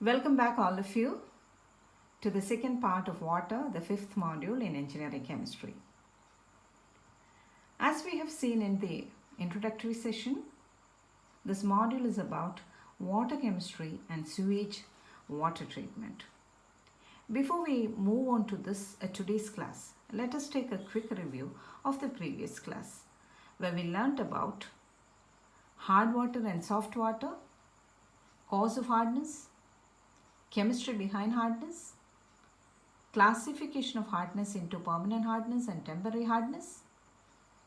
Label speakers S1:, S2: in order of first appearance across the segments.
S1: Welcome back, all of you, to the second part of water, the fifth module in engineering chemistry. As we have seen in the introductory session, this module is about water chemistry and sewage water treatment. Before we move on to today's class, let us take a quick review of the previous class, where we learnt about hard water and soft water, cause of hardness, chemistry behind hardness, classification of hardness into permanent hardness and temporary hardness,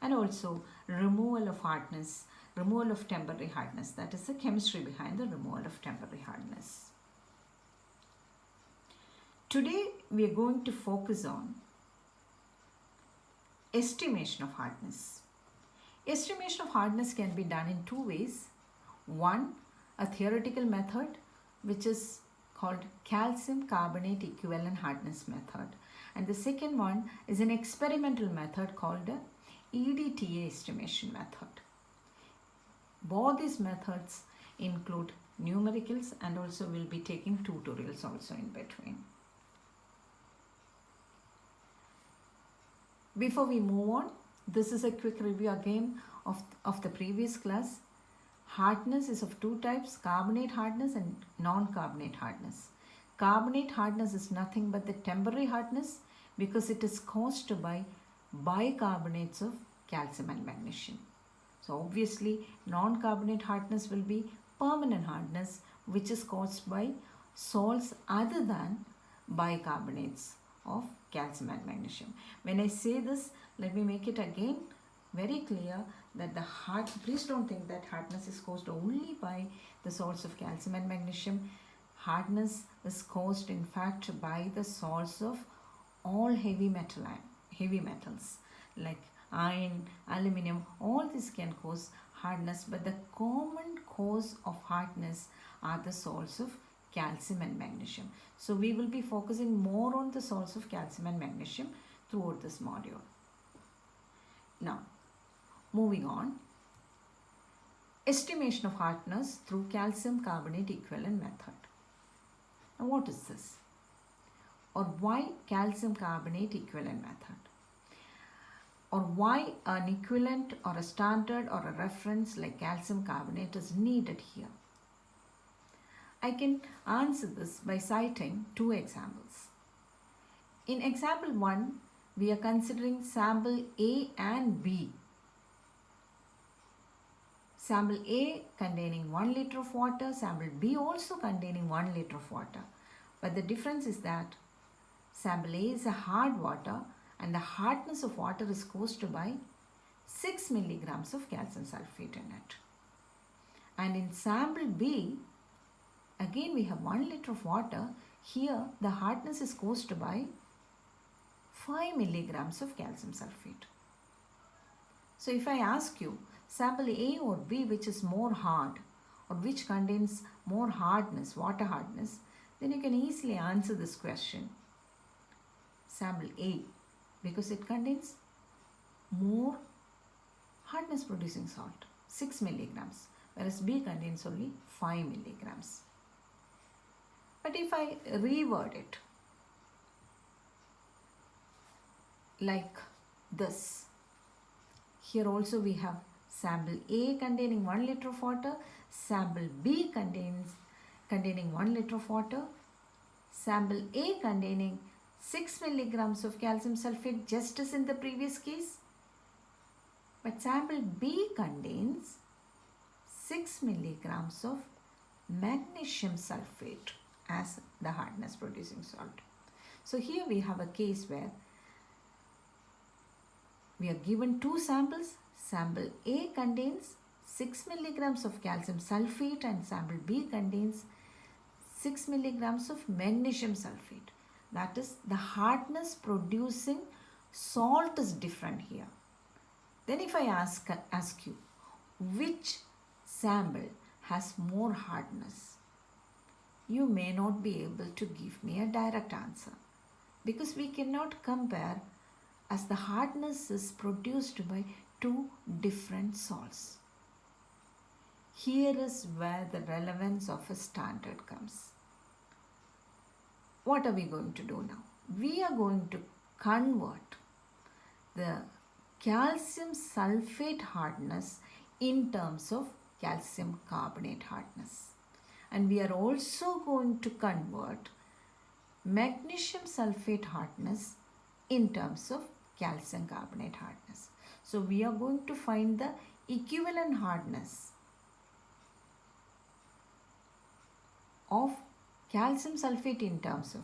S1: and also removal of temporary hardness. That is the chemistry behind the removal of temporary hardness. Today we are going to focus on estimation of hardness. Estimation of hardness can be done in two ways. One, a theoretical method, which is called calcium carbonate equivalent hardness method, and the second one is an experimental method called the EDTA estimation method. Both these methods include numericals, and also we'll be taking tutorials also in between. Before we move on, this is a quick review again of the previous class. Hardness is of two types, carbonate hardness and non-carbonate hardness. Carbonate hardness is nothing but the temporary hardness because it is caused by bicarbonates of calcium and magnesium. So obviously non-carbonate hardness will be permanent hardness, which is caused by salts other than bicarbonates of calcium and magnesium. When I say this, let me make it again very clear that please don't think that hardness is caused only by the salts of calcium and magnesium. Hardness is caused in fact by the salts of all heavy metals like iron, aluminium. All this can cause hardness, but the common cause of hardness are the salts of calcium and magnesium. So we will be focusing more on the salts of calcium and magnesium throughout this module. Now, moving on, estimation of hardness through calcium carbonate equivalent method. Now what is this? Or why calcium carbonate equivalent method? Or why an equivalent or a standard or a reference like calcium carbonate is needed here? I can answer this by citing two examples. In example 1, we are considering sample A and B. Sample A containing 1 liter of water, sample B also containing 1 liter of water. But the difference is that sample A is a hard water and the hardness of water is caused by 6 milligrams of calcium sulfate in it. And in sample B, again we have 1 liter of water. Here the hardness is caused by 5 milligrams of calcium sulfate. So if I ask you sample A or B, which is more hard or which contains more hardness, water hardness, then you can easily answer this question. Sample A, because it contains more hardness producing salt, 6 milligrams, whereas B contains only 5 milligrams. But if I reword it like this, here also we have sample A containing 1 liter of water, sample B containing 1 liter of water, sample A containing 6 milligrams of calcium sulfate, just as in the previous case. But sample B contains 6 milligrams of magnesium sulfate as the hardness producing salt. So here we have a case where we are given two samples. Sample A contains 6 milligrams of calcium sulfate and sample B contains 6 milligrams of magnesium sulfate. That is, the hardness producing salt is different here. Then if I ask you, which sample has more hardness? You may not be able to give me a direct answer because we cannot compare, as the hardness is produced by two different salts. Here is where the relevance of a standard comes. what are we going to do now? We are going to convert the calcium sulfate hardness in terms of calcium carbonate hardness. And we are also going to convert magnesium sulfate hardness in terms of calcium carbonate hardness. So we are going to find the equivalent hardness of calcium sulfate in terms of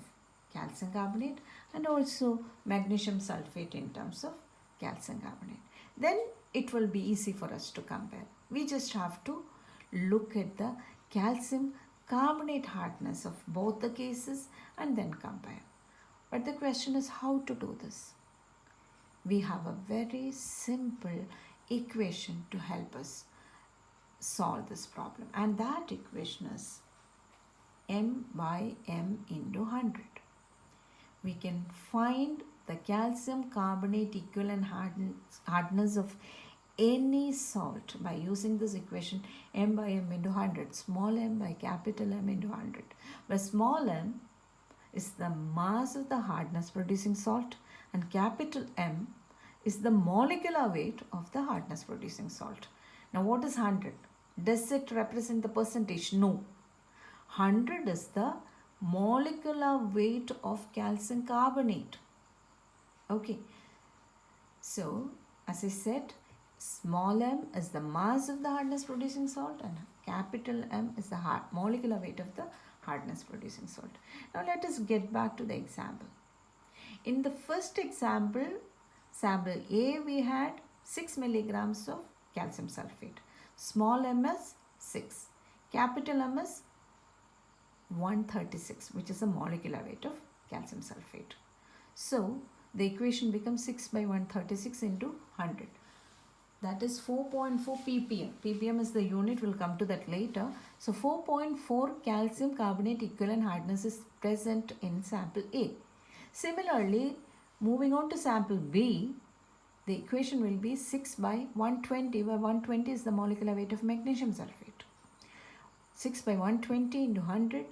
S1: calcium carbonate and also magnesium sulfate in terms of calcium carbonate. Then it will be easy for us to compare. We just have to look at the calcium carbonate hardness of both the cases and then compare. But the question is how to do this. We have a very simple equation to help us solve this problem, and that equation is m by m into 100. We can find the calcium carbonate equivalent hardness of any salt by using this equation m by m into 100, small m by capital M into 100, where small m is the mass of the hardness producing salt and capital M is the molecular weight of the hardness producing salt. Now what is 100? Does it represent the percentage? No. 100 is the molecular weight of calcium carbonate. Okay. So as I said, small m is the mass of the hardness producing salt and capital M is the molecular weight of the hardness producing salt. Now let us get back to the example. In the first example, sample A, we had 6 milligrams of calcium sulfate. Small m is 6. Capital M is 136, which is the molecular weight of calcium sulfate. So the equation becomes 6 by 136 into 100. That is 4.4 ppm. ppm is the unit, we'll come to that later. So 4.4 calcium carbonate equivalent hardness is present in sample A. Similarly, moving on to sample B, the equation will be 6 by 120, where 120 is the molecular weight of magnesium sulfate. 6 by 120 into 100,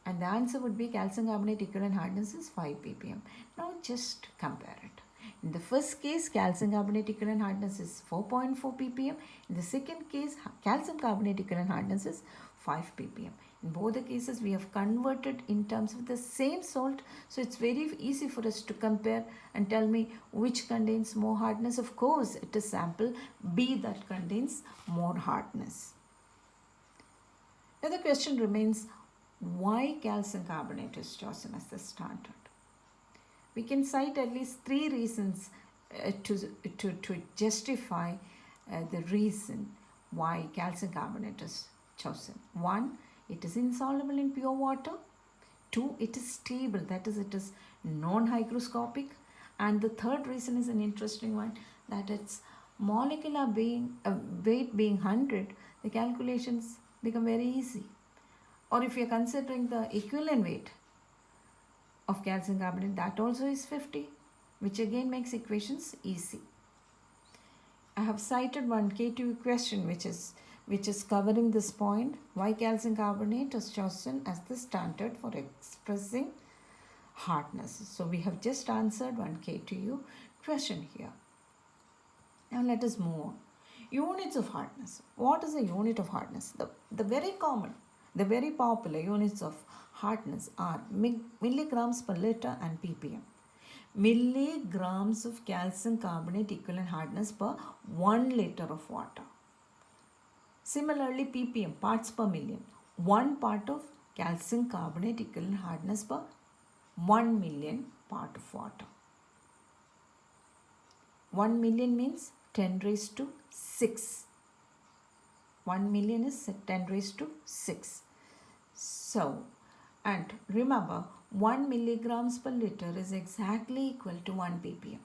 S1: and the answer would be calcium carbonate equivalent hardness is 5 ppm. Now just compare it. In the first case, calcium carbonate equivalent hardness is 4.4 ppm. In the second case, calcium carbonate equivalent hardness is 5 ppm. In both the cases, we have converted in terms of the same salt. So it's very easy for us to compare and tell me which contains more hardness. Of course, it is sample B that contains more hardness. Now the question remains, why calcium carbonate is chosen as the standard? We can cite at least 3 reasons to justify the reason why calcium carbonate is chosen. 1, it is insoluble in pure water. 2, it is stable, that is, it is non-hygroscopic. And the third reason is an interesting one, that its molecular weight being 100, the calculations become very easy. Or if you are considering the equivalent weight of calcium carbonate, that also is 50, which again makes equations easy. I have cited one K2 question which is covering this point, why calcium carbonate is chosen as the standard for expressing hardness. So we have just answered one K2 question here. Now let us move on. Units of hardness. What is a unit of hardness? The very common, the very popular units of hardness are milligrams per liter and ppm. Milligrams of calcium carbonate equivalent hardness per 1 liter of water. Similarly, ppm, parts per million. 1 part of calcium carbonate equivalent hardness per 1 million part of water. 1 million means 10 raised to 6. 1 million is 10 raised to 6. So, and remember, 1 milligrams per liter is exactly equal to 1 ppm.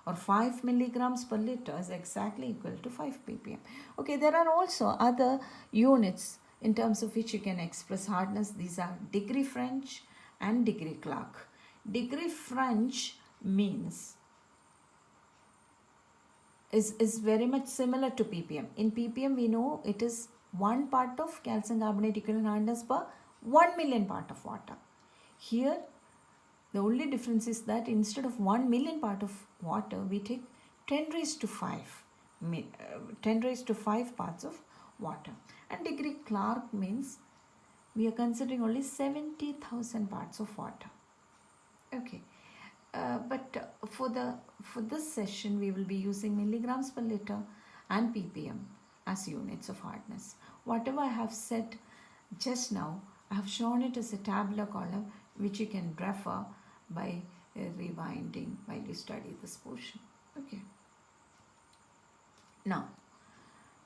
S1: Or 5 milligrams per liter is exactly equal to 5 ppm. Okay, there are also other units in terms of which you can express hardness. These are degree French and degree Clark. Degree French means is very much similar to ppm. In ppm, we know it is 1 part of calcium carbonate equivalent hardness per 1 million part of water. Here, The only difference is that instead of 1 million part of water, we take 10 raised to 5, 10 raised to 5 parts of water. And degree Clark means we are considering only 70,000 parts of water. Okay. But for this session, we will be using milligrams per liter and ppm as units of hardness. Whatever I have said just now, I have shown it as a tabular column which you can refer by rewinding while you study this portion. Okay. Now,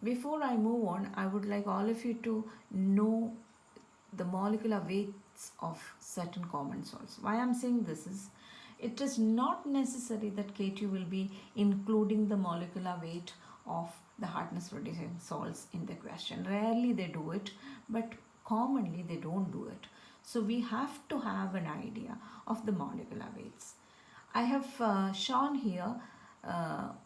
S1: before I move on, I would like all of you to know the molecular weights of certain common salts. Why I'm saying this is, it is not necessary that KTU will be including the molecular weight of the hardness producing salts in the question. Rarely they do it, but commonly they don't do it. So we have to have an idea of the molecular weights. I have shown here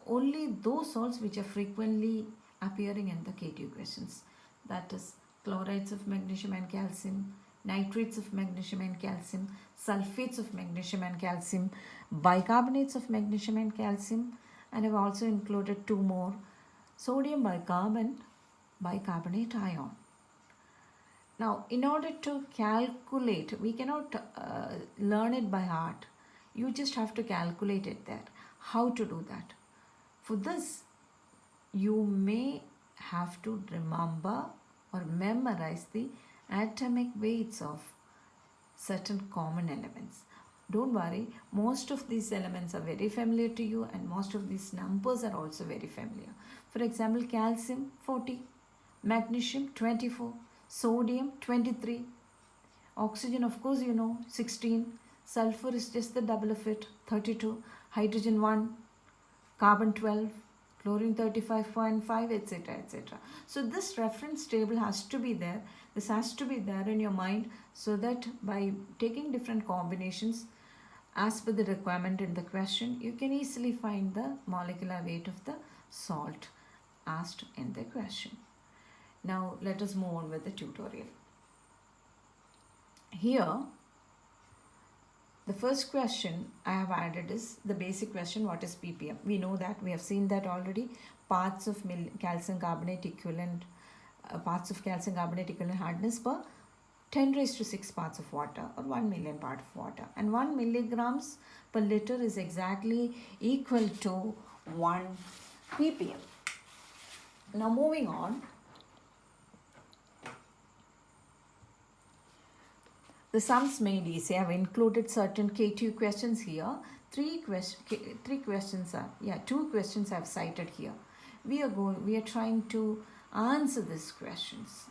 S1: only those salts which are frequently appearing in the KTU questions. That is chlorides of magnesium and calcium, nitrates of magnesium and calcium, sulfates of magnesium and calcium, bicarbonates of magnesium and calcium, and I've also included 2 more, sodium bicarb and bicarbonate ion. Now, in order to calculate, we cannot learn it by heart. You just have to calculate it there. How to do that? For this, you may have to remember or memorize the atomic weights of certain common elements. Don't worry, most of these elements are very familiar to you and most of these numbers are also very familiar. For example, calcium 40, magnesium 24, sodium 23, oxygen of course you know 16, sulfur is just the double of it 32, hydrogen 1, carbon 12, chlorine 35.5, etc., etc. So this reference table has to be there. This has to be there in your mind so that by taking different combinations as per the requirement in the question, you can easily find the molecular weight of the salt asked in the question. Now let us move on with the tutorial. Here, the first question I have added is the basic question, what is ppm? We know that, we have seen that already. Parts of calcium carbonate equivalent, hardness per 10 raised to 6 parts of water or 1 million part of water. And 1 milligrams per liter is exactly equal to 1 ppm. Now moving on. The sums made easy. I have included certain KTU questions here. Two questions I have cited here. We are trying to answer these questions.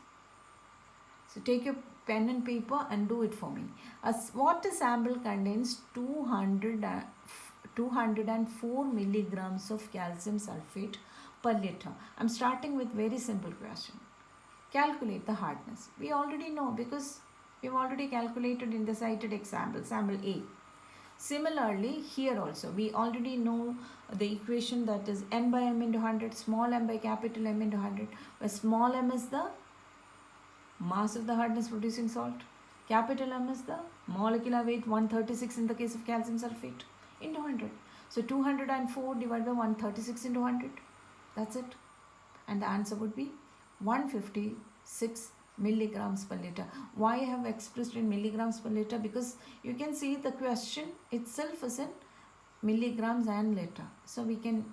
S1: So take your pen and paper and do it for me. A water sample contains 204 milligrams of calcium sulfate per liter. I'm starting with very simple question. Calculate the hardness. We already know because we've already calculated in the cited example, sample A. Similarly, here also, we already know the equation, that is n by m into 100, small m by capital M into 100, where small m is the mass of the hardness producing salt, capital M is the molecular weight, 136 in the case of calcium sulfate, into 100. So 204 divided by 136 into 100, that's it. And the answer would be 156 milligrams per liter. Why I have expressed in milligrams per liter? Because you can see the question itself is in milligrams and liter. So we can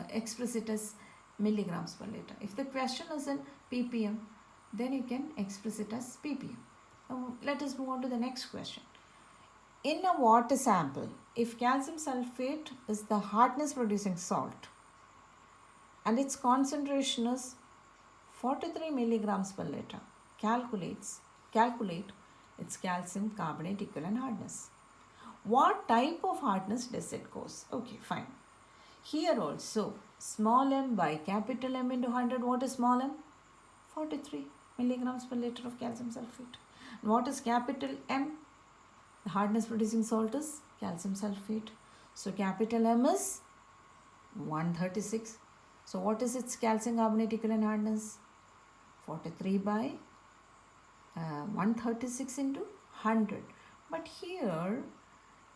S1: express it as milligrams per liter. If the question is in ppm, then you can express it as ppm. Now let us move on to the next question. In a water sample, if calcium sulfate is the hardness producing salt and its concentration is 43 milligrams per liter, calculate its calcium carbonate equivalent hardness. What type of hardness does it cause? Okay, fine. Here also, small m by capital M into 100. What is small m? 43 milligrams per liter of calcium sulfate. And what is capital M? The hardness producing salt is calcium sulfate. So capital M is 136. So what is its calcium carbonate equivalent hardness? 43 by 136 into 100. But here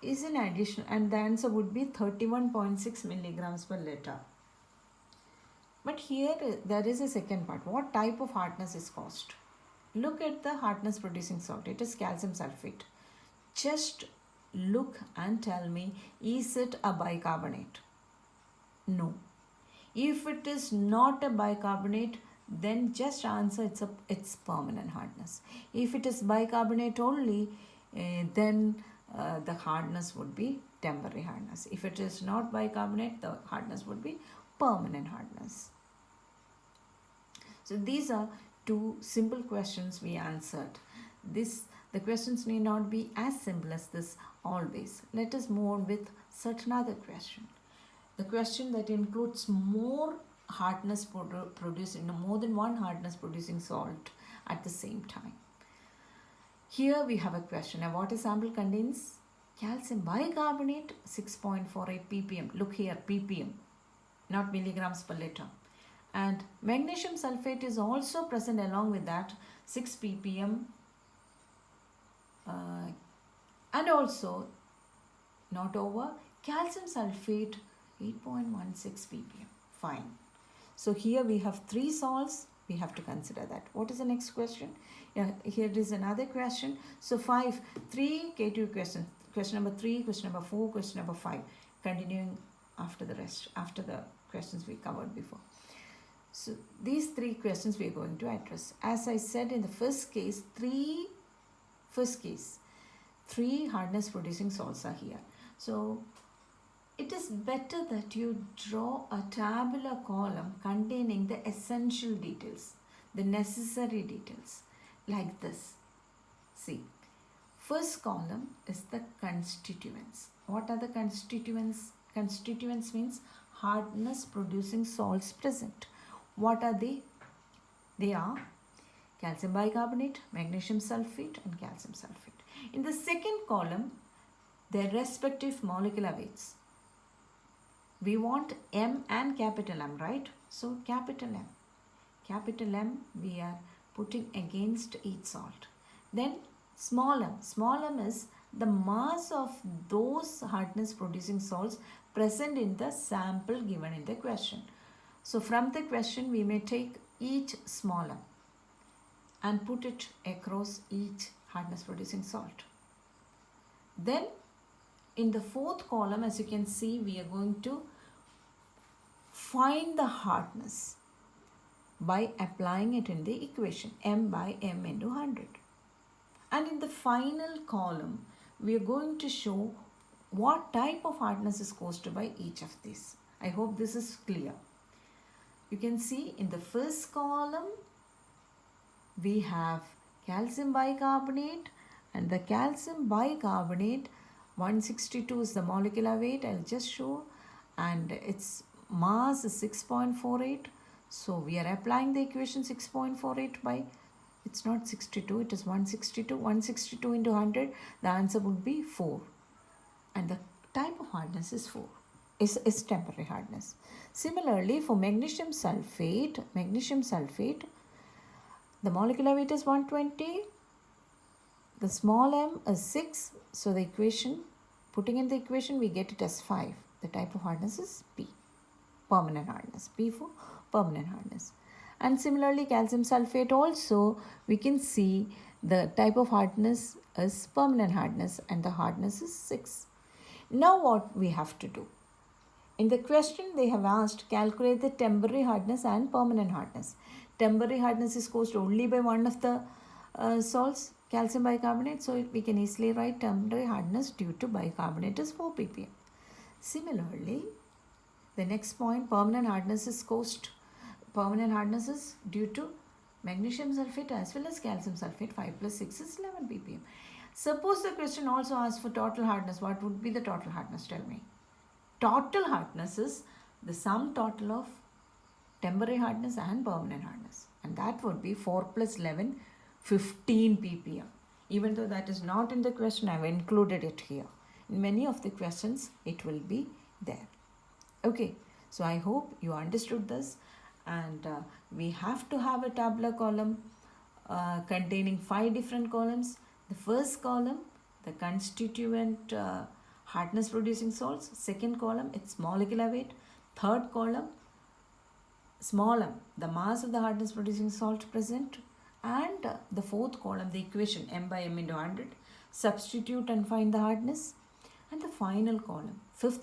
S1: is an additional, and the answer would be 31.6 milligrams per liter. But here there is a second part. What type of hardness is caused? Look at the hardness producing salt. It is calcium sulfate. Just look and tell me, is it a bicarbonate? No. If it is not a bicarbonate, then just answer it's permanent hardness. If it is bicarbonate only, then the hardness would be temporary hardness. If it is not bicarbonate, the hardness would be permanent hardness. So these are two simple questions we answered. The questions need not be as simple as this always. Let us move on with certain other question. The question that includes more hardness producing, more than one hardness producing salt at the same time. Here we have a question. A water sample contains calcium bicarbonate 6.48 ppm. Look here, ppm, not milligrams per liter. And magnesium sulfate is also present along with that, 6 ppm. And also, not over, calcium sulfate 8.16 ppm. Fine. So here we have 3 salts. We have to consider that. What is the next question? Yeah, here is another question. So 3 K2 questions. Question number 3, question number 4, question number 5. Continuing after the rest, after the questions we covered before. So these 3 questions we are going to address. As I said in the first case, 3 hardness producing salts are here. So it is better that you draw a tabular column containing the essential details, the necessary details, like this. See, first column is the constituents. What are the constituents? Constituents means hardness producing salts present. What are they? They are calcium bicarbonate, magnesium sulfate, and calcium sulfate. In the second column, their respective molecular weights. We want M and capital M, right? So capital M. Capital M we are putting against each salt. Then small m. Small m is the mass of those hardness producing salts present in the sample given in the question. So from the question we may take each small m and put it across each hardness producing salt. Then in the fourth column, as you can see, we are going to find the hardness by applying it in the equation, m by m into 100. And in the final column, we are going to show what type of hardness is caused by each of these. I hope this is clear. You can see in the first column, we have calcium bicarbonate, and the calcium bicarbonate 162 is the molecular weight. I'll just show, and its mass is 6.48. So we are applying the equation 6.48 by, it's not 62, it is 162. 162 into 100, the answer would be 4. And the type of hardness is 4, is temporary hardness. Similarly, for magnesium sulfate, the molecular weight is 120. The small m is 6. So the equation, putting in the equation, we get it as 5. The type of hardness is P, permanent hardness. P for permanent hardness. And similarly, calcium sulfate also, we can see the type of hardness is permanent hardness, and the hardness is 6. Now what we have to do? In the question they have asked, calculate the temporary hardness and permanent hardness. Temporary hardness is caused only by one of the salts, calcium bicarbonate. So we can easily write temporary hardness due to bicarbonate is 4 ppm. Similarly, the next point, permanent hardness is caused. Permanent hardness is due to magnesium sulfate as well as calcium sulfate. 5 plus 6 is 11 ppm. Suppose the question also asks for total hardness. What would be the total hardness? Tell me. Total hardness is the sum total of temporary hardness and permanent hardness. And that would be 4 plus 11, 15 ppm. Even though that is not in the question, I have included it here. In many of the questions, it will be there. Okay, so I hope you understood this. And we have to have a tabular column containing 5 different columns. The first column, the constituent hardness producing salts. Second column, its molecular weight. Third column, small m, the mass of the hardness producing salt present. And the fourth column, the equation m by m into 100. Substitute and find the hardness. And the final column, fifth